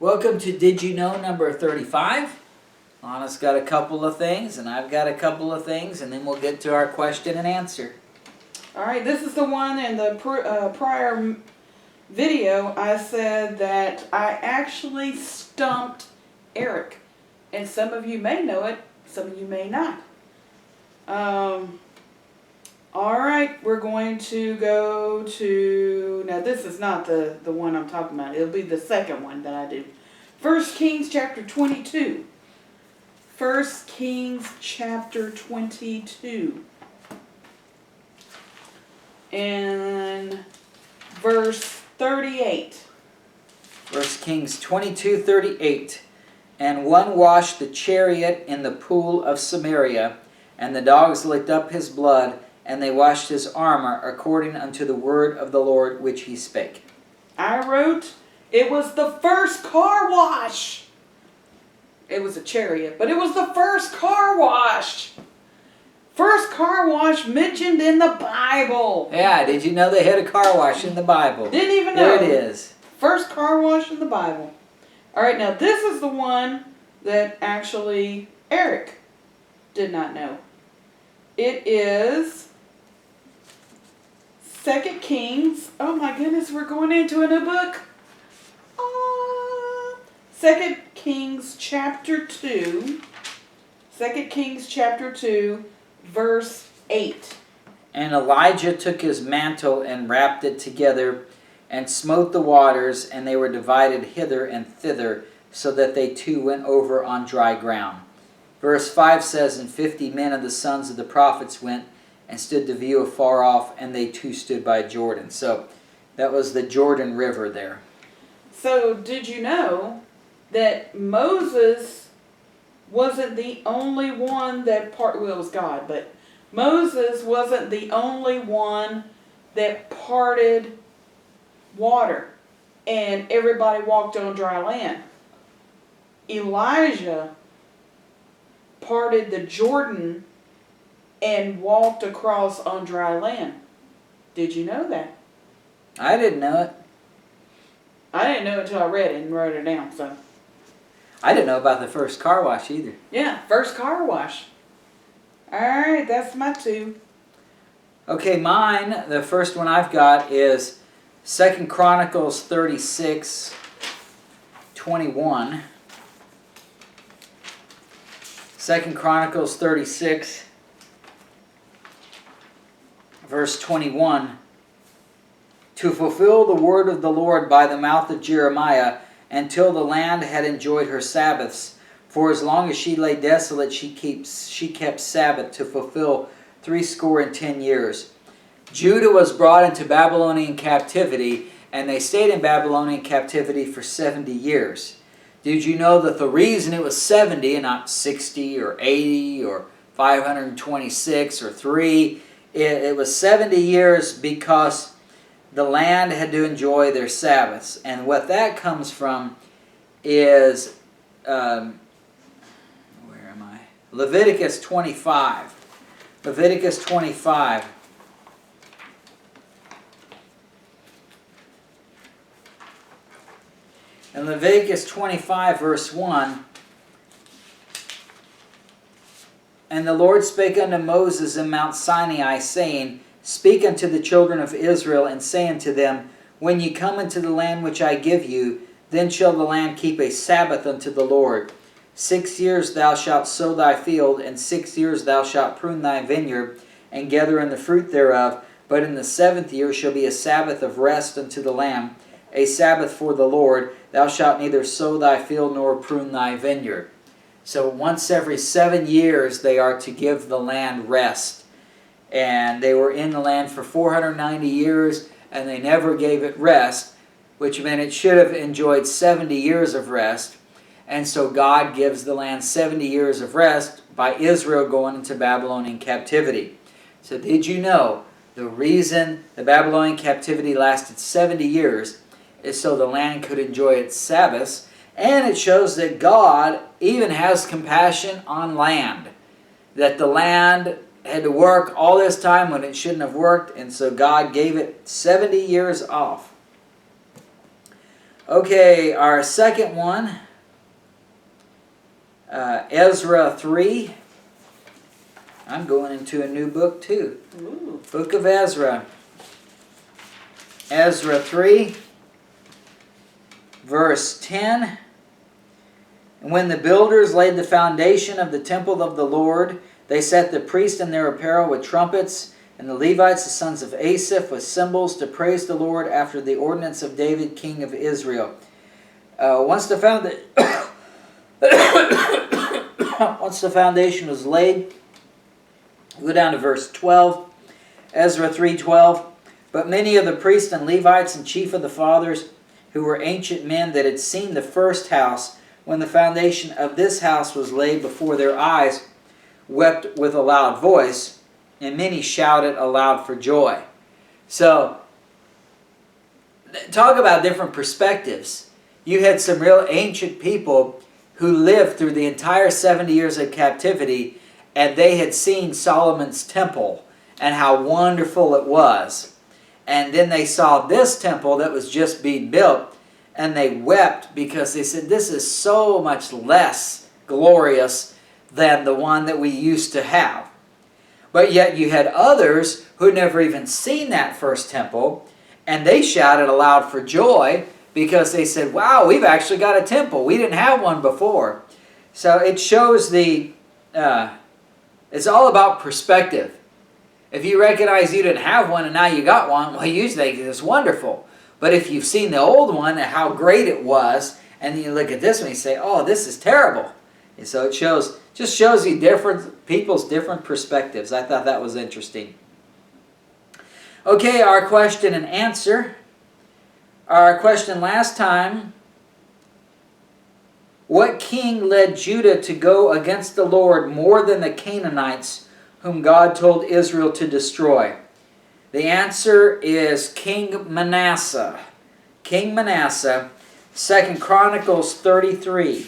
Welcome to Did You Know number 35. Lana's got a couple of things, and I've got a couple of things, and then we'll get to our question and answer. All right, this is the one in the prior video I said that I actually stumped Eric. And some of you may know it, some of you may not. All right, we're going to go to, now this is not the one I'm talking about. It'll be the second one that I do. 1 Kings chapter 22. 1 Kings chapter 22. And verse 38. 1 Kings 22:38. And one washed the chariot in the pool of Samaria, and the dogs licked up his blood, and they washed his armor according unto the word of the Lord which he spake. I wrote, it was the first car wash. It was a chariot, but it was the first car wash. First car wash mentioned in the Bible. Yeah, did you know they had a car wash in the Bible? Didn't even know. There it is. First car wash in the Bible. All right, now this is the one that actually Eric did not know. It is 2 Kings. Oh my goodness, we're going into a new book. 2 Kings chapter 2. 2 Kings chapter 2, verse 8. And Elijah took his mantle and wrapped it together, and smote the waters, and they were divided hither and thither, so that they too went over on dry ground. Verse 5 says, And 50 men of the sons of the prophets went, and stood to view afar off, and they too stood by Jordan. So that was the Jordan River there. So did you know that Moses wasn't the only one that well, it was God, but Moses wasn't the only one that parted water and everybody walked on dry land. Elijah parted the Jordan and walked across on dry land. Did you know that? I didn't know it. I didn't know it until I read it and wrote it down. So I didn't know about the first car wash either. yeah, first car wash. Alright, that's my two. Okay, mine, the first one I've got is 2 Chronicles 36:21. 2 Chronicles 36, verse 21. To fulfill the word of the Lord by the mouth of Jeremiah, until the land had enjoyed her Sabbaths. For as long as she lay desolate, she kept Sabbath to fulfill 70 years. Judah was brought into Babylonian captivity, and they stayed in Babylonian captivity for 70 years. Did you know that the reason it was 70 and not 60 or 80 or 526 or 3, it was 70 years because the land had to enjoy their Sabbaths. And what that comes from is, Leviticus 25. Leviticus 25. In Leviticus 25, verse 1, And the Lord spake unto Moses in Mount Sinai, saying, Speak unto the children of Israel, and say unto them, When ye come into the land which I give you, then shall the land keep a Sabbath unto the Lord. 6 years thou shalt sow thy field, and 6 years thou shalt prune thy vineyard, and gather in the fruit thereof. But in the 7th year shall be a Sabbath of rest unto the land, a Sabbath for the Lord. Thou shalt neither sow thy field nor prune thy vineyard. So once every 7 years they are to give the land rest. And they were in the land for 490 years, and they never gave it rest, which meant it should have enjoyed 70 years of rest. And so God gives the land 70 years of rest by Israel going into Babylonian captivity. So did you know the reason the Babylonian captivity lasted 70 years is so the land could enjoy its Sabbaths, and it shows that God even has compassion on land. That the land had to work all this time when it shouldn't have worked, and so God gave it 70 years off. Okay, our second one, Ezra 3. I'm going into a new book too. Ooh. Book of Ezra. Ezra 3, verse 10. And when the builders laid the foundation of the temple of the Lord, they set the priests in their apparel with trumpets, and the Levites, the sons of Asaph, with cymbals to praise the Lord after the ordinance of David, king of Israel. Once the foundation was laid, go down to verse 12, Ezra 3:12. But many of the priests and Levites and chief of the fathers, who were ancient men that had seen the first house, when the foundation of this house was laid before their eyes, wept with a loud voice, and many shouted aloud for joy. So, talk about different perspectives. You had some real ancient people who lived through the entire 70 years of captivity, and they had seen Solomon's temple and how wonderful it was. And then they saw this temple that was just being built, and they wept because they said, this is so much less glorious than the one that we used to have. But yet you had others who had never even seen that first temple, and they shouted aloud for joy because they said, wow, we've actually got a temple. We didn't have one before. So it shows it's all about perspective. If you recognize you didn't have one and now you got one, well, you think it's wonderful. But if you've seen the old one and how great it was, and then you look at this one and you say, oh, this is terrible. And so it just shows you different people's different perspectives. I thought that was interesting. Okay, our question and answer. Our question last time, what king led Judah to go against the Lord more than the Canaanites, whom God told Israel to destroy? The answer is King Manasseh. King Manasseh, 2 Chronicles 33.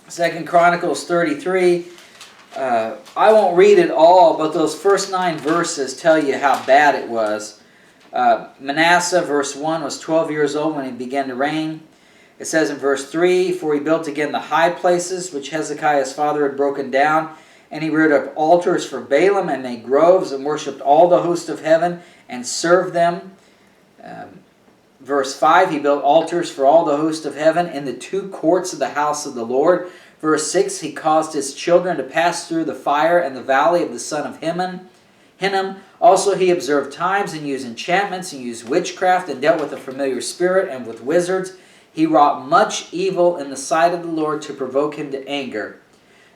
2 Chronicles 33. I won't read it all, but those first 9 verses tell you how bad it was. Manasseh, verse 1, was 12 years old when he began to reign. It says in verse 3, for he built again the high places which Hezekiah his father had broken down, and he reared up altars for Balaam and made groves and worshipped all the host of heaven and served them. Verse 5, he built altars for all the host of heaven in the 2 courts of the house of the Lord. Verse 6, he caused his children to pass through the fire and the valley of the son of Hinnom. Also he observed times and used enchantments and used witchcraft and dealt with a familiar spirit and with wizards. He wrought much evil in the sight of the Lord to provoke him to anger.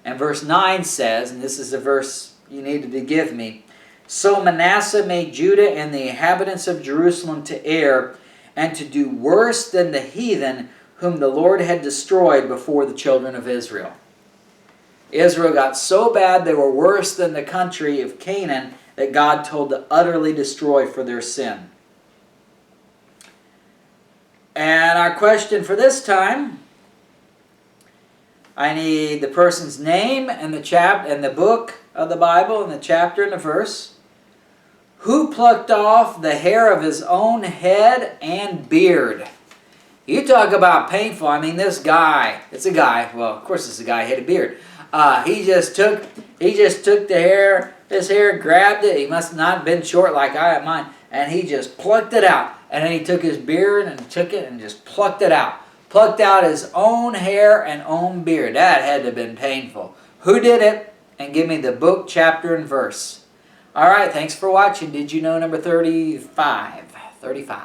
And verse 9 says, and this is the verse you needed to give me, so Manasseh made Judah and the inhabitants of Jerusalem to err and to do worse than the heathen whom the Lord had destroyed before the children of Israel. Israel got so bad they were worse than the country of Canaan that God told to utterly destroy for their sin. And our question for this time, I need the person's name and the book of the Bible and the chapter and the verse. Who plucked off the hair of his own head and beard? You talk about painful. I mean, this guy, it's a guy. Well, of course it's a guy, he had a beard. He just took the hair, his hair, grabbed it. He must not have been short like I have mine. And he just plucked it out. And then he took his beard and took it and just plucked it out. Plucked out his own hair and own beard. That had to have been painful. Who did it? And give me the book, chapter, and verse. All right, thanks for watching. Did you know number 35? 35.